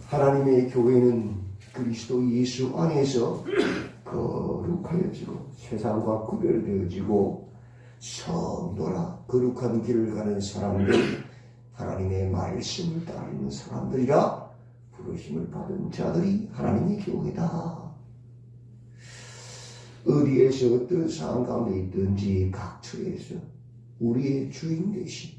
하나님의 교회는 그리스도 예수 안에서 거룩하여지고 세상과 구별되어지고 성도라 거룩한 길을 가는 사람들, 하나님의 말씀을 따르는 사람들이라 부르심을 받은 자들이 하나님의 교회다. 어디에서 어떤 상황 가운데 있든지 각 처에서 우리의 주인 되신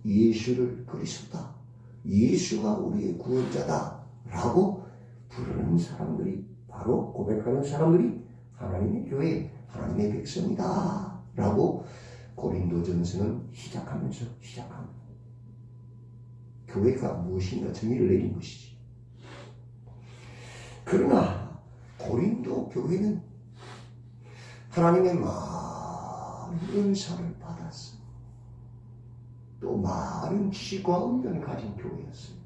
예수를 그리스도다, 예수가 우리의 구원자다 라고 부르는 사람들이, 바로 고백하는 사람들이 하나님의 교회, 하나님의 백성이다 라고 고린도전서는 시작합니다. 교회가 무엇인가 정의를 내린 것이지. 그러나 고린도 교회는 하나님의 많은 은사를 받았어. 또 많은 지식과 은변을 가진 교회였어요.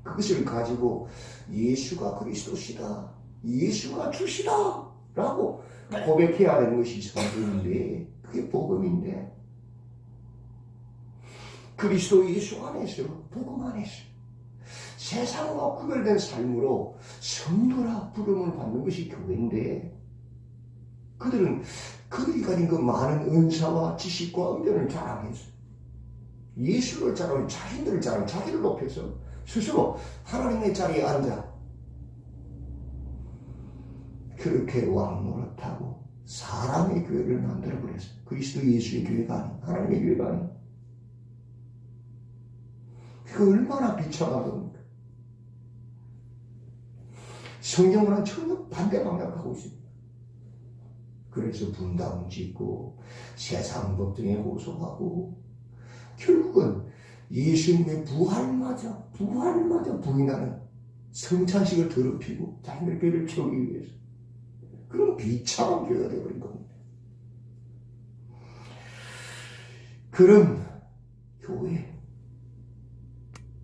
그것을 가지고 예수가 그리스도시다, 예수가 주시다 라고 고백해야 되는 것이 성경인데, 그게 복음인데, 그리스도 예수 안에서, 복음 안에서 세상과 구별된 삶으로 성도라 부름을 받는 것이 교회인데, 그들이 가진 그 많은 은사와 지식과 은변을 자랑해서 예수를 자랑하고 자신들을 자랑하고 자기를 높여서 스스로 하나님의 자리에 앉아 그렇게 왕노릇하고 사람의 교회를 만들어버렸어요. 그리스도 예수의 교회가 아닌, 하나님의 교회가 아닌. 그 얼마나 비참한 겁니까? 성경과는 전혀 반대 방향을 가고 있습니다. 그래서 분당 짓고 세상 법정에 호소하고 결국은 예수님의 부활마저 부인하는 성찬식을 더럽히고 자신들의 배를 채우기 위해서 그런 비참한 교회가 되어버린 겁니다. 그런 교회,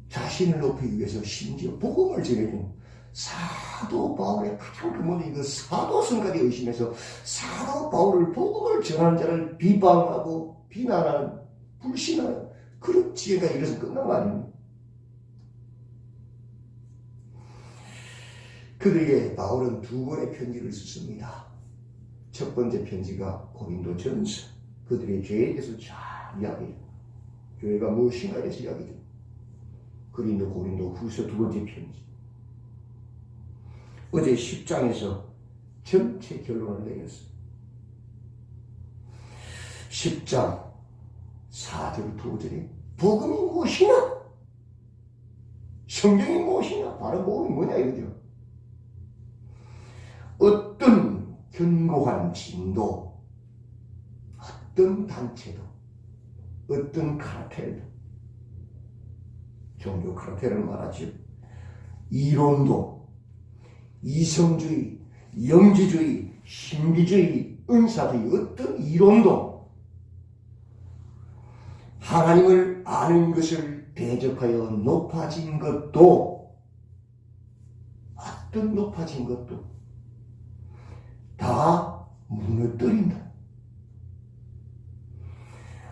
자신을 높이기 위해서 심지어 복음을 전해준 사도 바울의 가장 근본적인 그 사도성까지 의심해서 사도 바울을 복음을 전하는 자를 비방하고 비난하는, 불신하는 그런 지혜가 이래서 끝난 거 아닙니까? 그들에게 바울은 두 번의 편지를 썼습니다. 첫 번째 편지가 고린도전서, 그들의 죄에 대해서 잘 이야기해요. 교회가 무엇인가에 대해서 이야기해요. 고린도 후서 두 번째 편지. 어제 10장에서 전체 결론을 내렸어요. 10장 4절 5절에 복음이 무엇이냐? 성경이 무엇이냐? 바로 복음이 뭐냐 이거죠. 어떤 견고한 진도, 어떤 단체도, 어떤 카르텔도, 종교 카르텔을 말하죠. 이론도, 이성주의, 영지주의, 신비주의, 은사주의, 어떤 이론도 하나님을 아는 것을 대적하여 높아진 것도, 어떤 높아진 것도 다 무너뜨린다.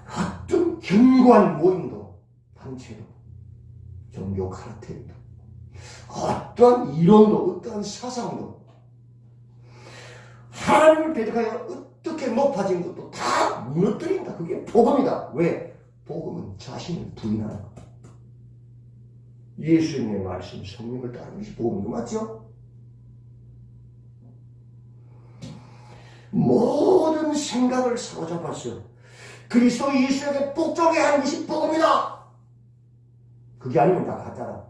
어떤 견고한 모임도, 단체도, 종교 카르텔도, 어떠한 이론도, 어떠한 사상도 하나님을 대적하여 어떻게 높아진 것도 다 무너뜨린다. 그게 복음이다. 왜? 복음은 자신을 부인하는 것. 예수님의 말씀, 성령을 따르는 것이 복음인 거 맞죠? 모든 생각을 사로잡았어. 그리스도 예수에게 복종해 하는 것이 복음이다. 그게 아니면 다 가짜다.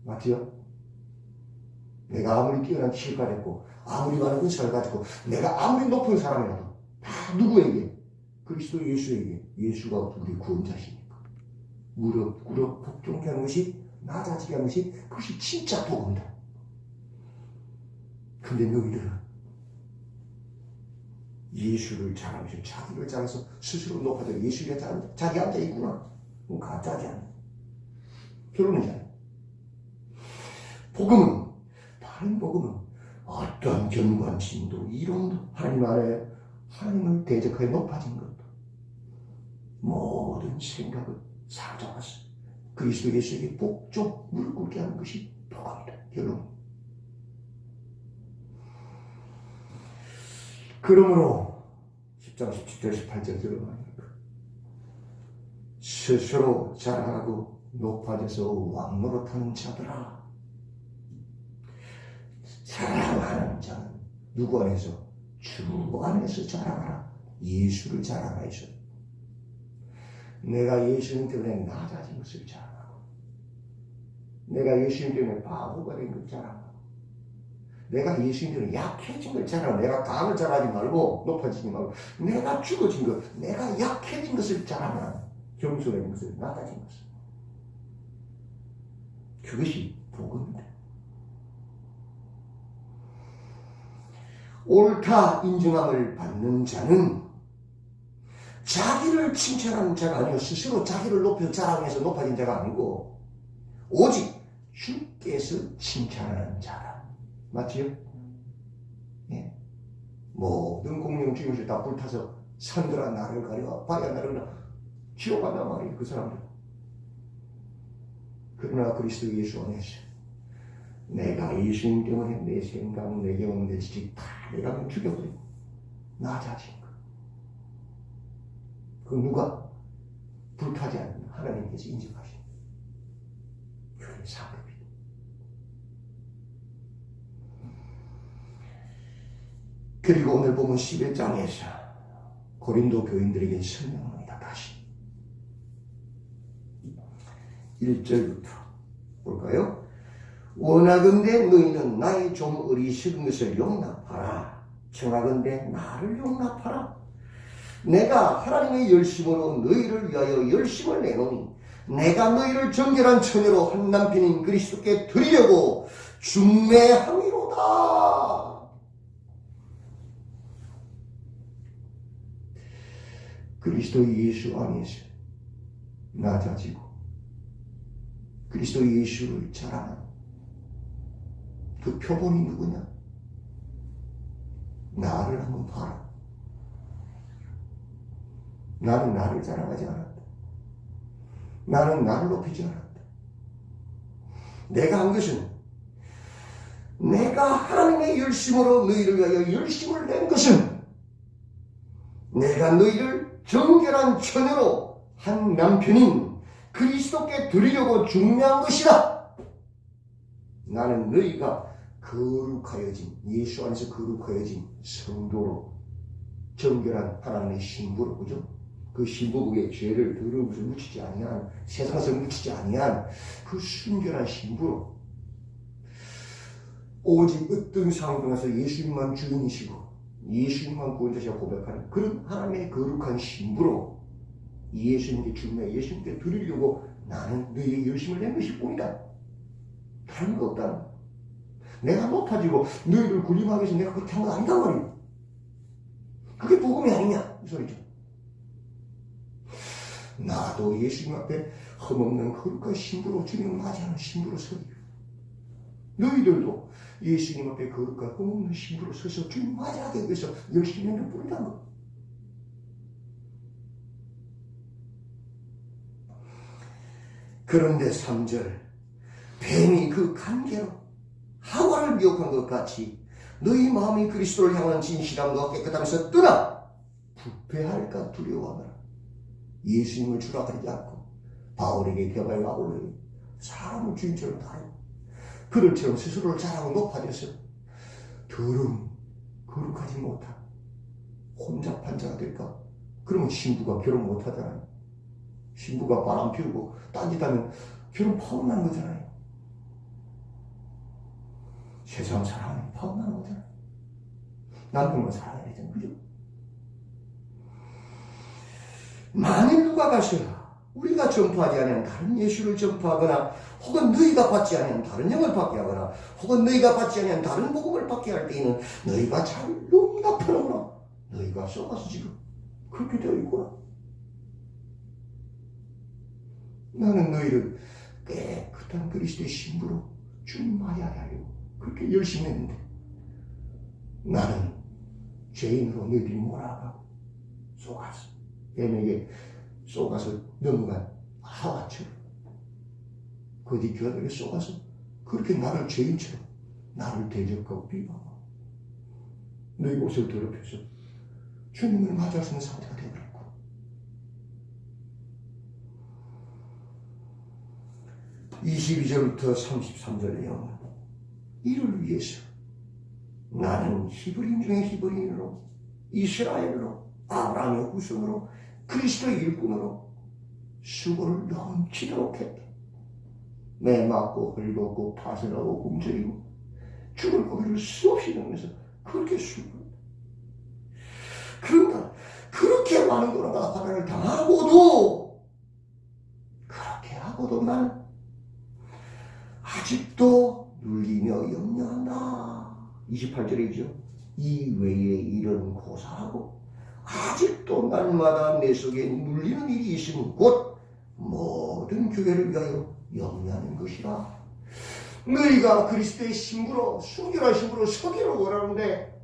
맞죠? 내가 아무리 뛰어난 지식가 됐고 아무리 많은 은사를 가지고 내가 아무리 높은 사람이라도 다 누구에게? 그리스도 예수에게. 예수가 우리 구원자시니까 무릎 꿇어 복종케 하는 것이, 낮아지게 하는 것이, 그것이 진짜 복음이다. 근데 너희들은 예수를 자랑해서 자기를 자랑해서 스스로 높아져 예수에 자기 앉아있구나. 그건 가짜지 않아. 결론이잖아. 복음은, 다른 복음은 어떤 견고한 진도, 이론도, 하나님 안에 하나님을 대적하여 높아진 것도, 모든 생각을 사로잡았어. 그리스도 예수에게 복종 무릎 꿇게 하는 것이 복음이다. 결론. 그러므로 10장 17절 18절 들어가니까 스스로 자랑하고 높아져서 왕노릇하는 자들아. 자랑하는 자는 누구 안에서? 주 안에서 자랑하라. 예수를 자랑하여서. 내가 예수님 때문에 낮아진 것을 자랑하고, 내가 예수님 때문에 바보가 된 것 자랑하고, 내가 예수님 때문에 약해진 걸 자랑하고, 내가 강을 자랑하지 말고 높아지지 말고, 내가 죽어진 것, 내가 약해진 것을 자랑하라. 겸손해진 것을, 낮아진 것을. 그것이 복음입니다. 옳다 인정함을 받는 자는 자기를 칭찬하는 자가 아니고 스스로 자기를 높여 자랑해서 높아진 자가 아니고 오직 주께서 칭찬하는 자다. 맞지요? 예. 모든 공룡 주인들 다 불타서 산들아 나를 가려, 바야 나를 가려, 지옥 간단 말이에요. 그 사람들. 그러나 그리스도 예수 안에서 내가 예수님 때문에 내 생각, 내 경험, 내 지식 다 내가 그냥 죽여버리고 낮아진 거. 그 누가? 불타지 않는 하나님께서 인정하신 그게 상급이다. 그리고 오늘 보면 11장에서 고린도 교인들에게 설명합니다. 다시 1절부터 볼까요? 원하건대 너희는 나의 좀 어리석은 것을 용납하라. 청하건대 나를 용납하라. 내가 하나님의 열심으로 너희를 위하여 열심을 내노니 내가 너희를 정결한 처녀로 한 남편인 그리스도께 드리려고 중매함이로다. 그리스도 예수 안에서 낮아지고 그리스도 예수를 자랑하는 그 표본이 누구냐? 나를 한번 봐라. 나는 나를 자랑하지 않았다. 나는 나를 높이지 않았다. 내가 한 것은 내가 하나님의 열심으로 너희를 위하여 열심을 낸 것은 내가 너희를 정결한 처녀로 한 남편인 그리스도께 드리려고 중매한 것이다. 나는 너희가 거룩하여진 예수 안에서 거룩하여진 성도로 정결한 하나님의 신부로, 그죠? 그 신부국의 죄를 더러움을 묻히지 아니한, 세상에서 묻히지 아니한 그 순결한 신부로 오직 어떤 상황에서 예수님만 주인이시고 예수님만 구원자시고 고백하는 그런 하나님의 거룩한 신부로 예수님께 중매, 예수님께 드리려고 나는 너희의 열심을 낸 것일 뿐이다. 다른 거 없다. 내가 높아지고 너희를 군림하기 위해서 내가 그렇게 한 거 아니다 말이야. 그게 복음이 아니냐 이 소리죠. 나도 예수님 앞에 흠없는 거룩한 신부로 주님을 맞이하는 신부로 서리. 너희들도 예수님 앞에 거룩한 흠없는 신부로 서서 주님 맞이하기 위해서 열심히 하는 뿐이다. 그런데 3절 뱀이 그 관계로 하와를 미혹한 것 같이 너희 마음이 그리스도를 향한 진실함과 깨끗함에서 떠나 부패할까 두려워하느라 예수님을 추락하지 않고 바울에게 개발과 아볼로에게 사람을 주인처럼 다루고 그들처럼 스스로를 자랑하고 높아져서 더러운 거룩하지 못한 혼잡한 자가 될까? 그러면 신부가 결혼 못하잖아요. 신부가 바람 피우고 딴짓하면 결혼 파혼난 거잖아요. 세상 사랑하면 파혼나는 거잖아요. 남편만 사랑해야 되잖아요. 그죠? 만일 누가 가서 우리가 전파하지 아니한 다른 예수를 전파하거나 혹은 너희가 받지 아니한 다른 영을 받게 하거나 혹은 너희가 받지 아니한 다른 복음을 받게 할 때에는 너희가 잘 용납하는구나. 너희가 썩어서 지금 그렇게 되어 있구나. 나는 너희를 깨끗한 그리스도의 신부로 주님 맞이하게 하려고 그렇게 열심히 했는데 나는 죄인으로 너희들이 몰아가고 속아서 뱀에게 속아서 넘어간 하와처럼 거짓 교사들에게 쏘아서 그렇게 나를 죄인처럼 나를 대적하고 비방하고 너희 옷을 더럽혀서 주님을 맞이할 수 있는 상태가 되어버렸고, 22절부터 33절 내용은 이를 위해서 나는 히브리인 중에 히브리인으로, 이스라엘로, 아브라함의 후손으로, 그리스도의 일꾼으로 수고를 넘치도록 했다. 매 맞고 헐벗고 파설하고 굶주리고 죽을 고비를 수없이 넘으면서 그렇게 수고했다. 그런가 그렇게 많은 고난과 화난을 당하고도, 그렇게 하고도 나는 아직도 눌리며 염려한다. 28절이죠. 이 외에 일은 고사하고 아직도 날마다 내 속에 눌리는 일이 있으니 곧 모든 교회를 위하여 염려하는 것이라. 너희가 그리스도의 신부로, 순결한 신부로 서기를 원하는데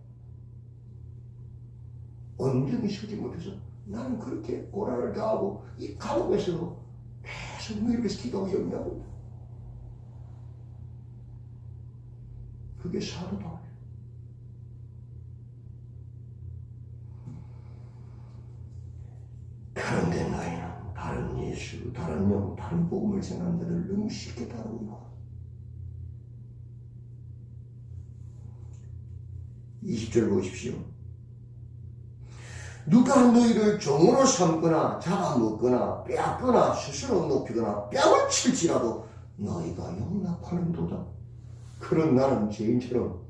온전히 서지 못해서 나는 그렇게 고난을 당하고 이 감옥에서도 계속 너희를 위해서 기도하고 염려하고 있다. 그게 사도 바울이에요. 그런데 너희는 다른 예수, 다른 영, 다른 복음을 생각하는 자들을 너무 쉽게 다루고 있고, 20절 보십시오. 누가 너희를 종으로 삼거나 잡아먹거나 빼앗거나 스스로 높이거나 뺨을 칠지라도 너희가 용납하는도다. 그런 나는 죄인처럼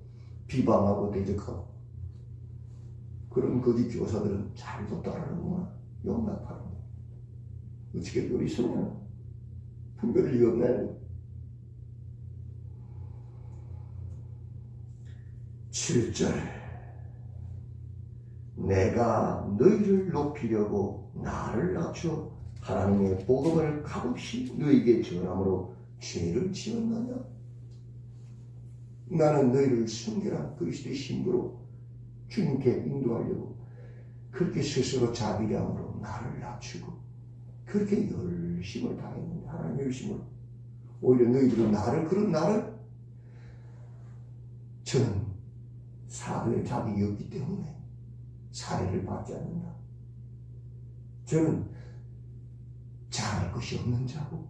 비방하고 대적하고, 그런 거짓 교사들은 잘도 따르는구나. 용납하는 거야. 어떻게 요리 있으냐? 분별을 리가 없네. 7절. 내가 너희를 높이려고 나를 낮춰 하나님의 복음을 값없이 너희에게 전함으로 죄를 지었느냐? 나는 너희를 순결한 그리스도의 신부로 주님께 인도하려고 그렇게 스스로 자비량으로 나를 낮추고 그렇게 열심을 다했는데, 하나님의 열심을, 오히려 너희들은 그런 나를 저는 사도의 자격이 없기 때문에 사례를 받지 않는다. 저는 자랑할 것이 없는 자고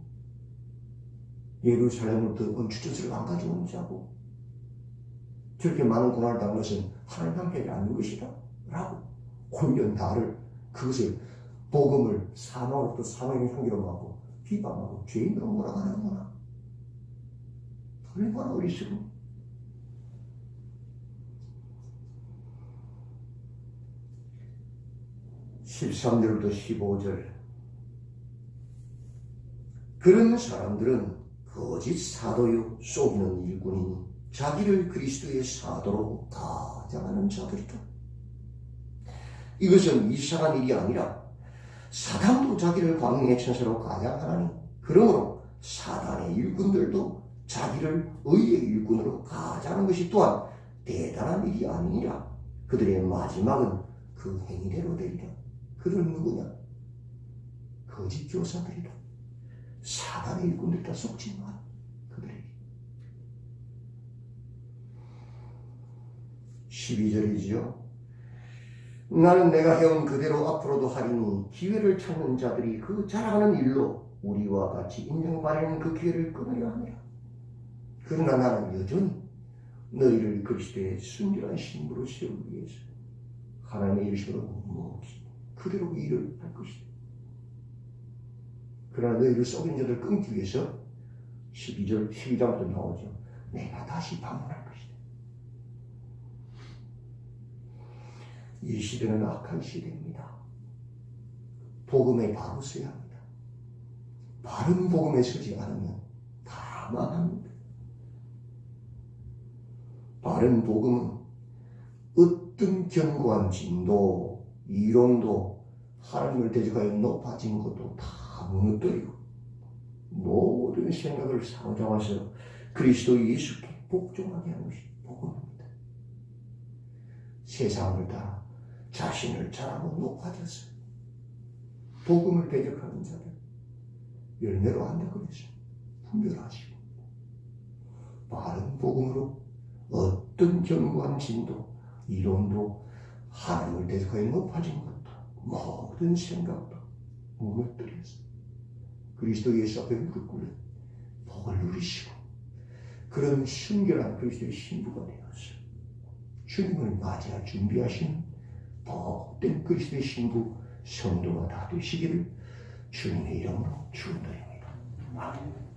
예루살렘으로부터 원추천서를 안 가져온 자고 저렇게 많은 고난을 당한 것은 하나님 함께 아닌 것이다 라고 오히려 나를, 그것을 복음을 사망으로부터 사망의 향기로 막고 비방하고 죄인으로 몰아가는구나. 얼마나 어리석어. (13절부터 15절) 그런 사람들은 거짓 사도요 속이는 일꾼이니 자기를 그리스도의 사도로 가장하는 자들이다. 이것은 이상한 일이 아니라 사단도 자기를 광명의 천사로 가장하나니, 그러므로 사단의 일꾼들도 자기를 의의 일꾼으로 가장하는 것이 또한 대단한 일이 아니니라. 그들의 마지막은 그 행위대로 되리라. 그들은 누구냐? 거짓 교사들이다. 사단의 일꾼들이다. 속지 마라. 그들에게. 12절이지요. 나는 내가 해온 그대로 앞으로도 하리니 기회를 찾는 자들이 그 자랑하는 일로 우리와 같이 인정받는 그 기회를 끊으려 하니라. 그러나 나는 여전히 너희를 그리스도의 순결한 신부로 세우기 위해서 하나님의 이르심으로 묵묵히 그대로 일을 할 것이다. 그러나 너희를 속인 자들 끊기 위해서 12절 12장부터 나오죠. 내가 다시 방문할 것이다. 이 시대는 악한 시대입니다. 복음에 바로 서야 합니다. 바른 복음에 서지 않으면 다 망합니다. 바른 복음은 어떤 견고한 진도, 이론도 하나님을 대적하여 높아진 것도 다 무너뜨리고 모든 생각을 사로잡아서 그리스도 예수께 복종하게 하는 것이 복음입니다. 세상을 따라 자신을 잘하고 높아져서 복음을 대적하는 자들 열매로 한다고 그랬어요. 분별하시고 바른 복음으로 어떤 견고한 진도, 이론도 하나님을 대적하여 높아진 것도 모든 생각도 무너뜨려서 그리스도 예수 앞에 무릎 꿇는 복을 누리시고 그런 순결한 그리스도의 신부가 되어서 주님을 맞이할 준비하신 복된 그리스도의 신부 성도가 다 되시기를 주님의 이름으로 축원드립니다. 아멘.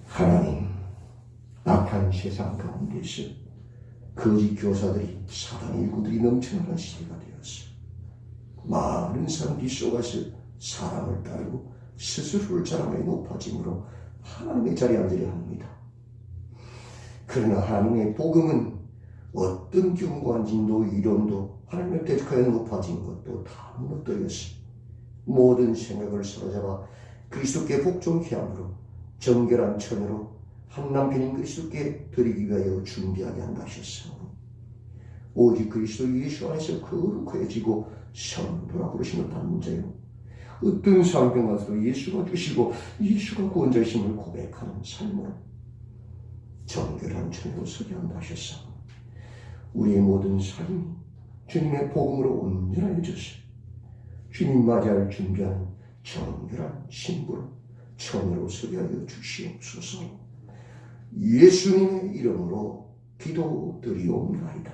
하나님, 악한 세상 가운데서 거짓 교사들이 사단 일구들이 넘쳐나는 시대가 되어서 많은 사람들이 속아서 사람을 따르고 스스로를 자랑하여 높아짐으로 하나님의 자리에 앉으려 합니다. 그러나 하나님의 복음은 어떤 견고한 진도, 이론도 하나님의 대적하여 높아진 것도 다 무너뜨려서 모든 생각을 사로잡아 그리스도께 복종케 함으로 정결한 처녀로 한 남편인 그리스도께 드리기 위하여 준비하게 한다 하셨으므로 오직 그리스도 예수 안에서 거룩해지고 성도라 부르심을 받는 자요 어떤 상황 가서도 예수가 주시고 예수가 구원자이심을 고백하는 삶으로 정결한 처녀로 서게 한다 하셨으므로 우리의 모든 삶이 주님의 복음으로 온전해져서 주님 맞이할 준비하는 정결한 신부로 처녀로 서게 하여 주시옵소서. 예수님의 이름으로 기도드리옵나이다.